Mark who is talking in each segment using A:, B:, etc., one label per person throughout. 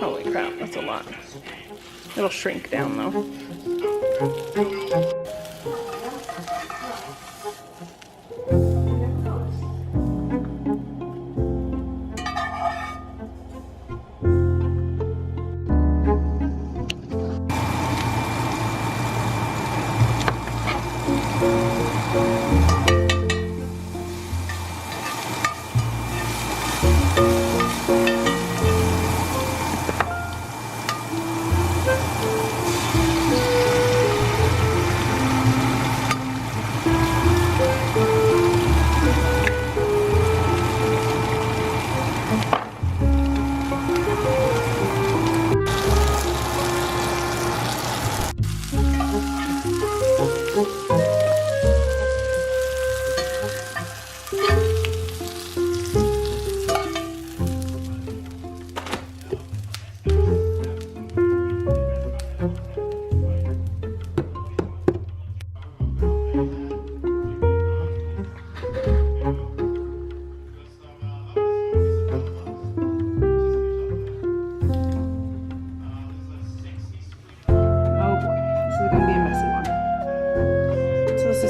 A: Holy crap, that's a lot. It'll shrink down though.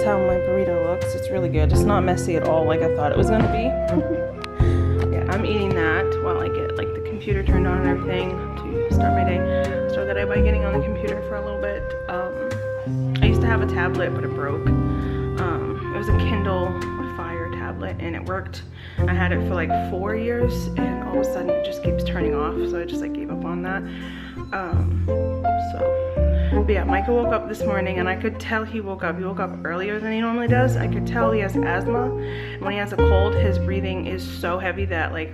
A: How my burrito looks. It's really good. It's not messy at all like I thought it was gonna be. Yeah, I'm eating that while I get like the computer turned on and everything to start my day. Started out by getting on the computer for a little bit. I used to have a tablet, but it broke. It was a Kindle Fire tablet and it worked. I had it for like 4 years and all of a sudden it just keeps turning off, so I just like gave up on that. But yeah, Micah woke up this morning and I could tell he woke up earlier than he normally does. I could tell he has asthma. And when he has a cold, his breathing is so heavy that like,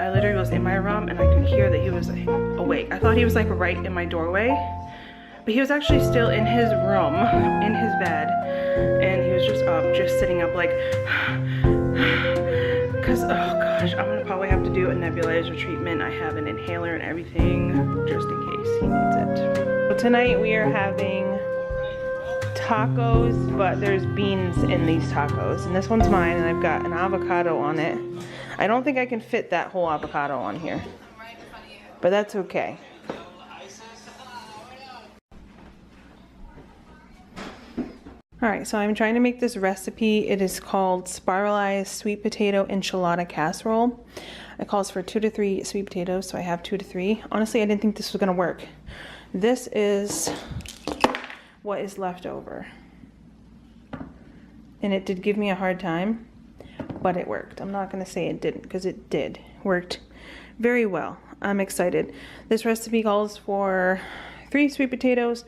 A: I literally was in my room and I could hear that he was awake. I thought he was like right in my doorway, but he was actually still in his room, in his bed. And he was just up, just sitting up like, cause oh gosh, I'm gonna probably have to do a nebulizer treatment. I have an inhaler and everything just in case he needs it. Tonight we are having tacos, but there's beans in these tacos. And this one's mine and I've got an avocado on it. I don't think I can fit that whole avocado on here, but that's okay. Alright, so I'm trying to make this recipe. It is called Spiralized Sweet Potato Enchilada Casserole. It calls for 2 to 3 sweet potatoes, so I have 2 to 3. Honestly, I didn't think this was gonna work. This is what is left over. And it did give me a hard time, but it worked. I'm not gonna say it didn't, because it did. Worked very well. I'm excited. This recipe calls for 3 sweet potatoes,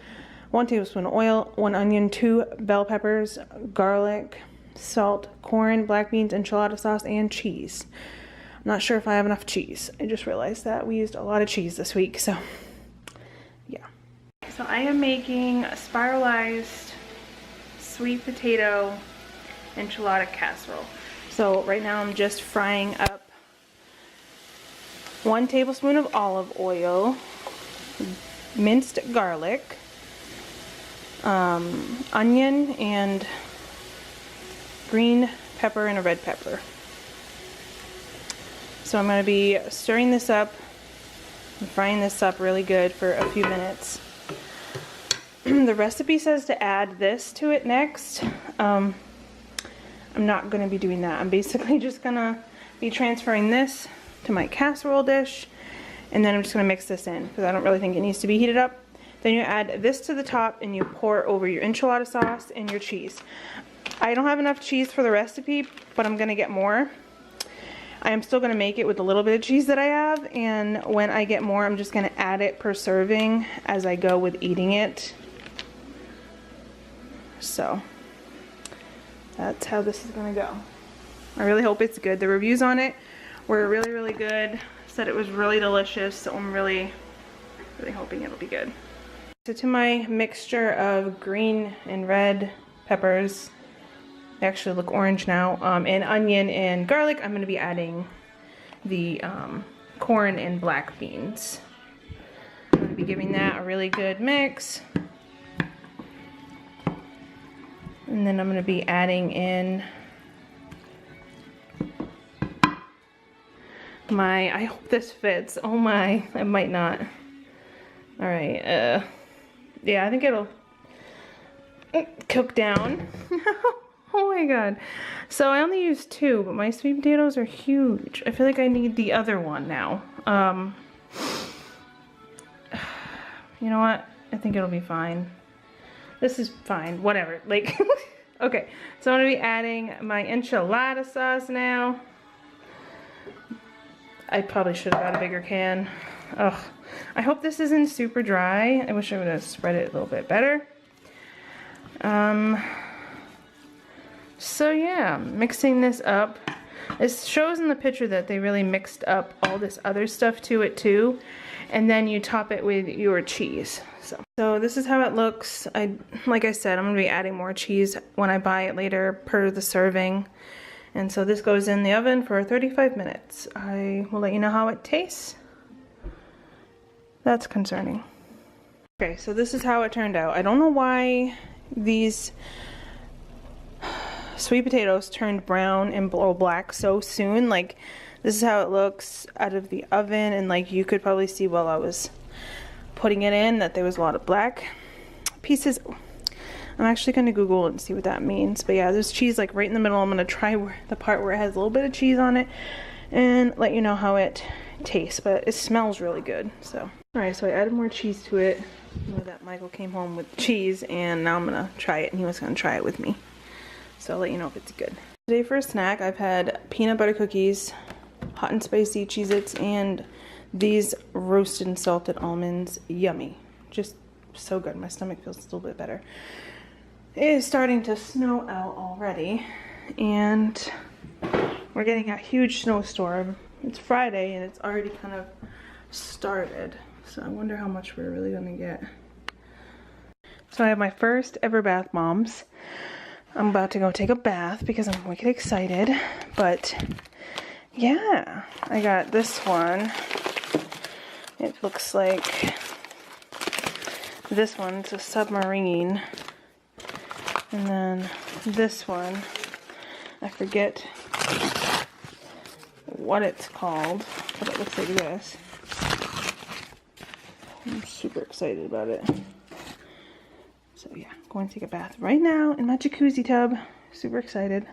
A: 1 tablespoon of oil, 1 onion, 2 bell peppers, garlic, salt, corn, black beans, enchilada sauce, and cheese. I'm not sure if I have enough cheese. I just realized that we used a lot of cheese this week, so yeah. So I am making a spiralized sweet potato enchilada casserole. So right now I'm just frying up 1 tablespoon of olive oil, minced garlic, onion and green pepper and a red pepper. So I'm going to be stirring this up and frying this up really good for a few minutes. The recipe says to add this to it next. I'm not going to be doing that. I'm basically just going to be transferring this to my casserole dish, and then I'm just going to mix this in because I don't really think it needs to be heated up. Then you add this to the top and you pour over your enchilada sauce and your cheese. I don't have enough cheese for the recipe, but I'm going to get more. I am still going to make it with a little bit of cheese that I have, and when I get more I'm just going to add it per serving as I go with eating it. So that's how this is going to go. I really hope it's good. The reviews on it were really, really good. Said it was really delicious, so I'm really, really hoping it'll be good. So to my mixture of green and red peppers, they actually look orange now, and onion and garlic, I'm going to be adding the corn and black beans. I'm going to be giving that a really good mix. And then I'm going to be adding in I hope this fits. Oh my, it might not. All right, yeah, I think it'll cook down. Oh my god. So I only used 2, but my sweet potatoes are huge. I feel like I need the other one now. You know what? I think it'll be fine. This is fine, whatever. Like, okay. So I'm gonna be adding my enchilada sauce now. I probably should have got a bigger can. Ugh. I hope this isn't super dry. I wish I would have spread it a little bit better. So yeah, mixing this up. It shows in the picture that they really mixed up all this other stuff to it too. And then you top it with your cheese. So this is how it looks. Like I said, I'm gonna be adding more cheese when I buy it later per the serving. And so this goes in the oven for 35 minutes. I will let you know how it tastes. That's concerning. Okay, so this is how it turned out. I don't know why these sweet potatoes turned brown and black so soon. Like, this is how it looks out of the oven, and like you could probably see while I was putting it in that there was a lot of black pieces. I'm actually going to Google it and see what that means. But yeah, there's cheese like right in the middle. I'm going to try the part where it has a little bit of cheese on it and let you know how it tastes. But it smells really good. So, alright, so I added more cheese to it. I know that Michael came home with cheese, and now I'm going to try it, and he was going to try it with me. So I'll let you know if it's good. Today for a snack, I've had peanut butter cookies, hot and spicy Cheez-Its, and these roasted and salted almonds. Yummy. Just so good. My stomach feels a little bit better. It is starting to snow out already, and we're getting a huge snowstorm. It's Friday and it's already kind of started, so I wonder how much we're really gonna get. So I have my first ever bath bombs. I'm about to go take a bath because I'm wicked excited, but yeah, I got this one. It looks like this one's a submarine. And then this one, I forget what it's called, but it looks like this. I'm super excited about it. So yeah, I'm going to take a bath right now in my jacuzzi tub. Super excited.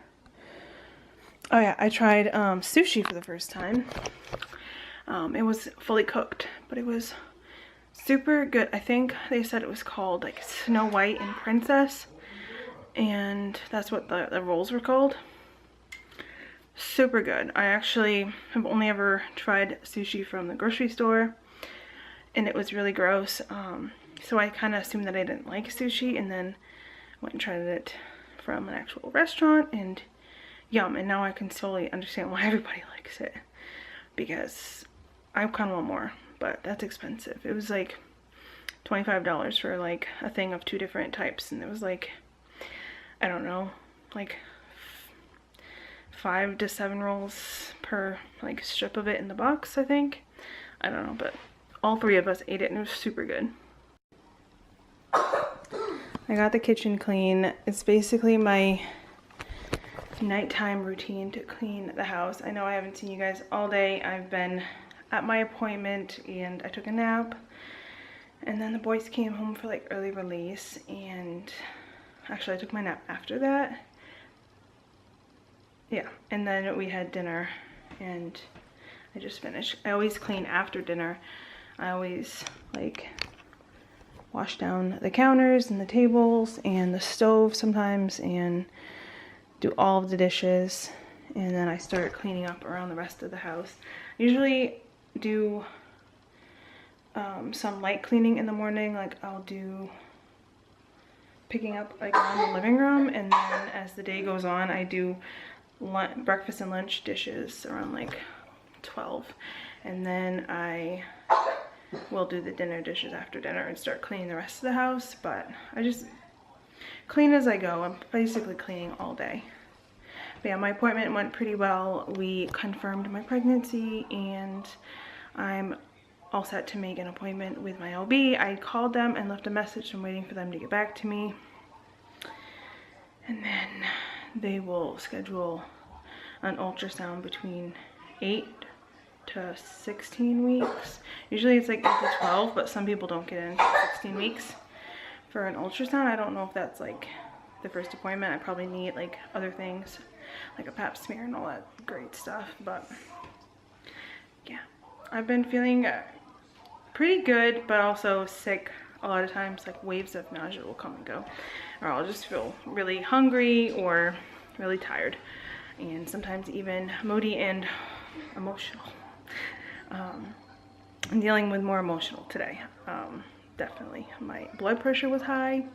A: Oh yeah, I tried sushi for the first time. It was fully cooked, but it was super good. I think they said it was called like Snow White and Princess. And that's what the rolls were called. Super good. I actually have only ever tried sushi from the grocery store, and it was really gross. So I kind of assumed that I didn't like sushi, and then went and tried it from an actual restaurant, and yum. And now I can totally understand why everybody likes it, because I kind of want more, but that's expensive. It was like $25 for like a thing of 2 different types, and it was like, I don't know, like 5 to 7 rolls per like strip of it in the box, I think. I don't know, but all 3 of us ate it and it was super good. I got the kitchen clean. It's basically my nighttime routine to clean the house. I know I haven't seen you guys all day. I've been at my appointment and I took a nap. And then the boys came home for like early release, and actually I took my nap after that. Yeah, and then we had dinner and I just finished. I always clean after dinner. I always like wash down the counters and the tables and the stove sometimes and do all of the dishes, and then I start cleaning up around the rest of the house. I usually do some light cleaning in the morning, like I'll do picking up like around the living room, and then as the day goes on I do breakfast and lunch dishes around like 12, and then I will do the dinner dishes after dinner and start cleaning the rest of the house. But I just clean as I go. I'm basically cleaning all day. But yeah, my appointment went pretty well. We confirmed my pregnancy and I'm all set to make an appointment with my OB. I called them and left a message. I'm waiting for them to get back to me, and then they will schedule an ultrasound between 8 to 16 weeks. Usually it's like 8 to 12, but some people don't get in 16 weeks for an ultrasound. I don't know if that's like the first appointment. I probably need like other things, like a pap smear and all that great stuff. But yeah, I've been feeling pretty good, but also sick a lot of times. Like waves of nausea will come and go, or I'll just feel really hungry or really tired, and sometimes even moody and emotional. I'm dealing with more emotional today. Definitely. My blood pressure was high.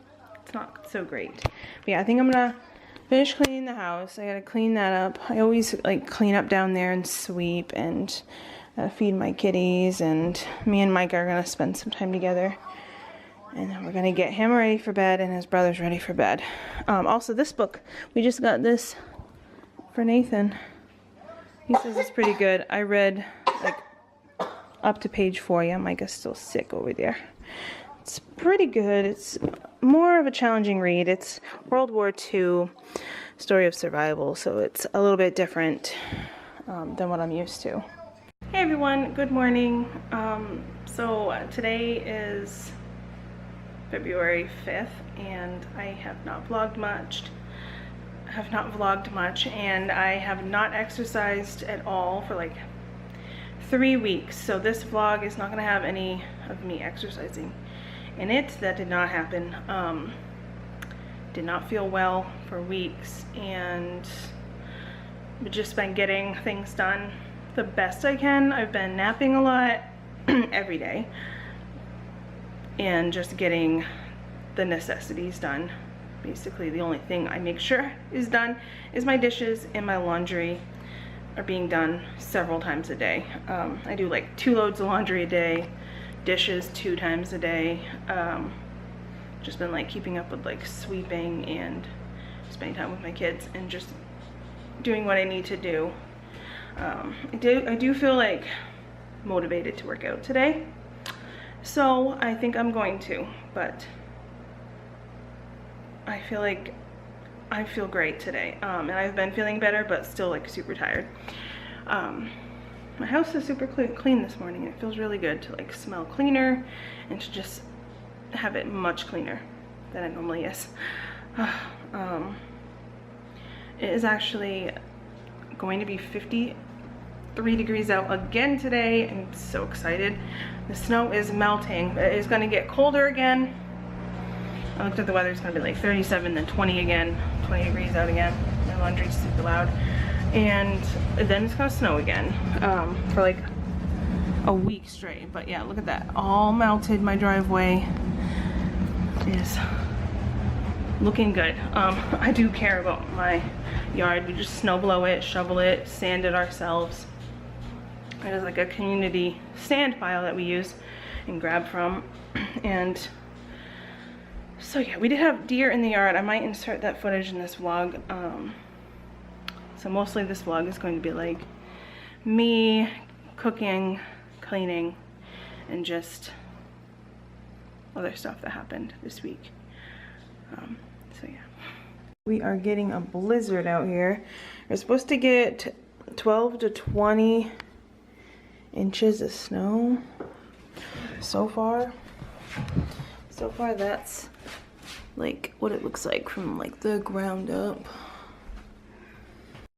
A: It's not so great. But yeah, I think I'm gonna finish cleaning the house. I gotta clean that up. I always like clean up down there and sweep and feed my kitties, and me and Mike are gonna spend some time together. And then we're gonna get him ready for bed and his brother's ready for bed. Also, this book, we just got this for Nathan. He says it's pretty good. I read like up to page 4. Yeah, Micah's still sick over there. It's pretty good. It's more of a challenging read. It's World War II story of survival, so it's a little bit different than what I'm used to. Hey everyone, good morning. So today is February 5th, and I have not vlogged much. And I have not exercised at all for like 3 weeks. So this vlog is not gonna have any of me exercising in it. That did not happen. Did not feel well for weeks, and just been getting things done the best I can. I've been napping a lot every day and just getting the necessities done. Basically the only thing I make sure is done is my dishes, and my laundry are being done several times a day. I do like 2 loads of laundry a day, dishes 2 times a day. Just been like keeping up with like sweeping and spending time with my kids and just doing what I need to do. I do feel like motivated to work out today, so I think I'm going to, but I feel like I feel great today, and I've been feeling better, but still like super tired. My house is super clean this morning. It feels really good to like smell cleaner and to just have it much cleaner than it normally is. It is actually going to be 53 degrees out again today. I'm so excited. The snow is melting. It is going to get colder again. I looked at the weather. It's going to be like 37, then 20 again, 20 degrees out again. My laundry's super loud. And then it's going to snow again for like a week straight. But yeah, look at that. All melted. My driveway is looking good. I do care about my yard. We just snow blow it, shovel it, sand it ourselves. There's like a community sand pile that we use and grab from. And so yeah, we did have deer in the yard. I might insert that footage in this vlog. So mostly this vlog is going to be like me cooking, cleaning, and just other stuff that happened this week. So yeah. We are getting a blizzard out here. We're supposed to get 12 to 20 inches of snow so far. So far that's like what it looks like from like the ground up.